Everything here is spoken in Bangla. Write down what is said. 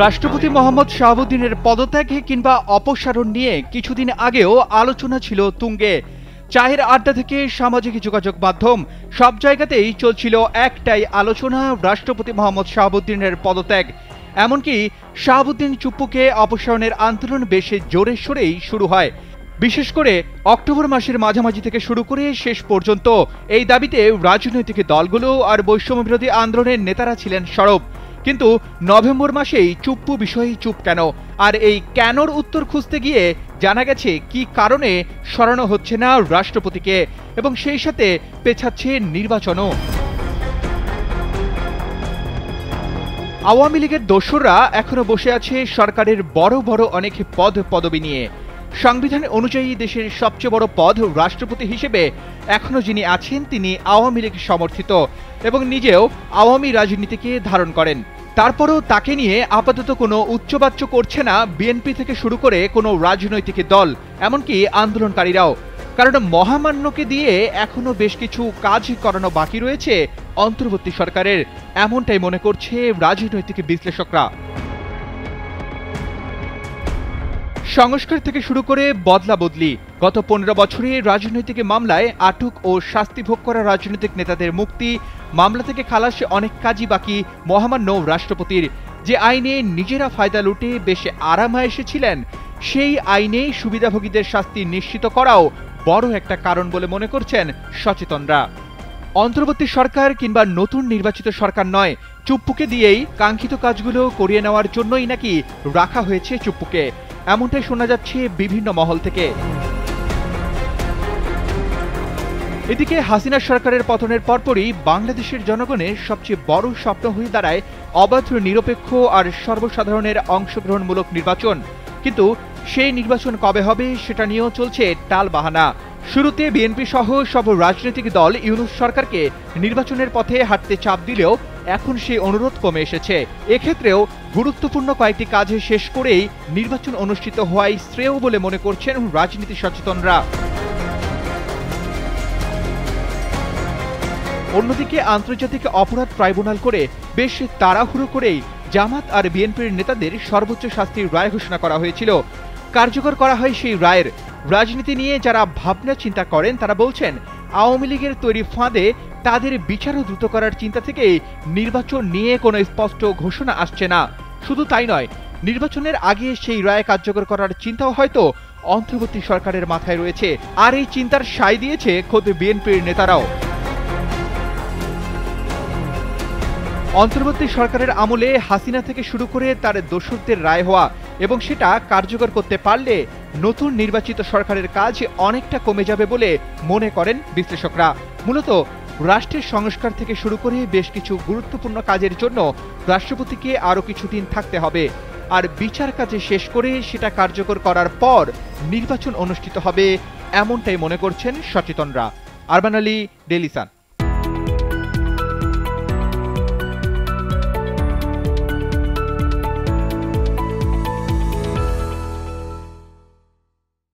রাষ্ট্রপতি মোহাম্মদ শাহাবুদ্দিনের পদত্যাগ কিংবা অপসারণ নিয়ে কিছুদিন আগেও আলোচনা ছিল তুঙ্গে। চায়ের আড্ডা থেকে সামাজিক যোগাযোগ মাধ্যম সব জায়গাতেই চলছিল একটাই আলোচনা, রাষ্ট্রপতি মোহাম্মদ শাহাবুদ্দিনের পদত্যাগ। এমনকি শাহাবুদ্দিন চুপ্পুকে অপসারণের আন্দোলন বেশ জোরে সোরেই শুরু হয়। বিশেষ করে অক্টোবর মাসের মাঝামাঝি থেকে শুরু করে শেষ পর্যন্ত এই দাবিতে রাজনৈতিক দলগুলো আর বৈষম্য বিরোধী আন্দোলনের নেতারা ছিলেন সরব। কিন্তু নভেম্বর মাসেই চুপ্পু বিষয়ে চুপ কেন, আর এই কেনর উত্তর খুঁজতে গিয়ে জানা গেছে কি কারণে সরানো হচ্ছে না রাষ্ট্রপতিকে, এবং সেই সাথে পেছাচ্ছে নির্বাচনও। আওয়ামী লীগের দোসররা এখনো বসে আছে সরকারের বড় বড় অনেক পদবি নিয়ে। সংবিধান অনুযায়ী দেশের সবচেয়ে বড় পদ রাষ্ট্রপতি হিসেবে এখনো যিনি আছেন তিনি আওয়ামী লীগ সমর্থিত এবং নিজেও আওয়ামী রাজনীতিকে ধারণ করেন। তারপরও তাকে নিয়ে আপাতত কোনো উচ্চবাচ্য করছে না বিএনপি থেকে শুরু করে কোনো রাজনৈতিক দল, এমনকি আন্দোলনকারীরাও। কারণ মহামান্যকে দিয়ে এখনো বেশ কিছু কাজ করানো বাকি রয়েছে অন্তর্বর্তী সরকারের, এমনটাই মনে করছে রাজনৈতিক বিশ্লেষকরা। সংস্কার থেকে শুরু করে বদলা বদলি, গত 15 বছরে রাজনৈতিক মামলায় আটক ও শাস্তি ভোগ করা রাজনৈতিক নেতাদের মুক্তি, মামলা থেকে খালাস অনেক কাজই বাকি মহামান্য রাষ্ট্রপতির। যে আইনে নিজেরা ফায়দা লুটে বেশ আরামায়েশে ছিলেন, সেই আইনে সুবিধাভোগীদের শাস্তি নিশ্চিত করাও বড় একটা কারণ বলে মনে করছেন সচেতনরা। অন্তর্বর্তী সরকার কিংবা নতুন নির্বাচিত সরকার নয়, চুপ্পুকে দিয়েই কাঙ্ক্ষিত কাজগুলো করিয়ে নেওয়ার জন্যই নাকি রাখা হয়েছে চুপ্পুকে, এমনটাই শোনা যাচ্ছে বিভিন্ন মহল থেকে। এদিকে হাসিনা সরকারের পতনের পরপরই বাংলাদেশের জনগণের সবচেয়ে বড় স্বপ্ন হয়ে দাঁড়ায় অবাধ, নিরপেক্ষ আর সর্বসাধারণের অংশগ্রহণমূলক নির্বাচন। কিন্তু সেই নির্বাচন কবে হবে সেটা নিয়েও চলছে টালবাহানা। শুরুতে বিএনপি সহ সব রাজনৈতিক দল ইউনূস সরকারকে নির্বাচনের পথে হাঁটতে চাপ দিলেও এখন সেই অনুরোধ কমে এসেছে। এক্ষেত্রেও গুরুত্বপূর্ণ কয়েকটি কাজ শেষ করেই নির্বাচন অনুষ্ঠিত হওয়াই শ্রেয় বলে মনে করছেন রাজনীতি সচেতনরা। অন্যদিকে আন্তর্জাতিক অপরাধ ট্রাইব্যুনাল করে বেশ তাড়াহুড়ো করেই জামাত আর বিএনপির নেতাদের সর্বোচ্চ শাস্তির রায় ঘোষণা করা হয়েছিল। কার্যকর করা হয় সেই রায়ের। রাজনীতি নিয়ে যারা ভাবনা চিন্তা করেন তারা বলছেন, আওয়ামী লীগের তৈরি ফাঁদে তাদের বিচারও দ্রুত করার চিন্তা থেকেই নির্বাচন নিয়ে কোনো স্পষ্ট ঘোষণা আসছে না। শুধু তাই নয়, নির্বাচনের আগে সেই রায় কার্যকর করার চিন্তাও হয়তো অন্তর্বর্তী সরকারের মাথায় রয়েছে, আর এই চিন্তার সায় দিয়েছে খোদ বিএনপির নেতারাও। অন্তর্বর্তী সরকারের আমলে হাসিনা থেকে শুরু করে তার দোসরদের রায় হওয়া এবং সেটা কার্যকর করতে পারলে নতুন নির্বাচিত সরকারের কাজ অনেকটা কমে যাবে বলে মনে করেন বিশ্লেষকরা। মূলত রাষ্ট্রের সংস্কার থেকে শুরু করে বেশ কিছু গুরুত্বপূর্ণ কাজের জন্য রাষ্ট্রপতিকে আরও কিছুদিন থাকতে হবে, আর বিচার কাজে শেষ করে সেটা কার্যকর করার পর নির্বাচন অনুষ্ঠিত হবে, এমনটাই মনে করছেন সচেতনরা। Arman Ali, Daily Sun.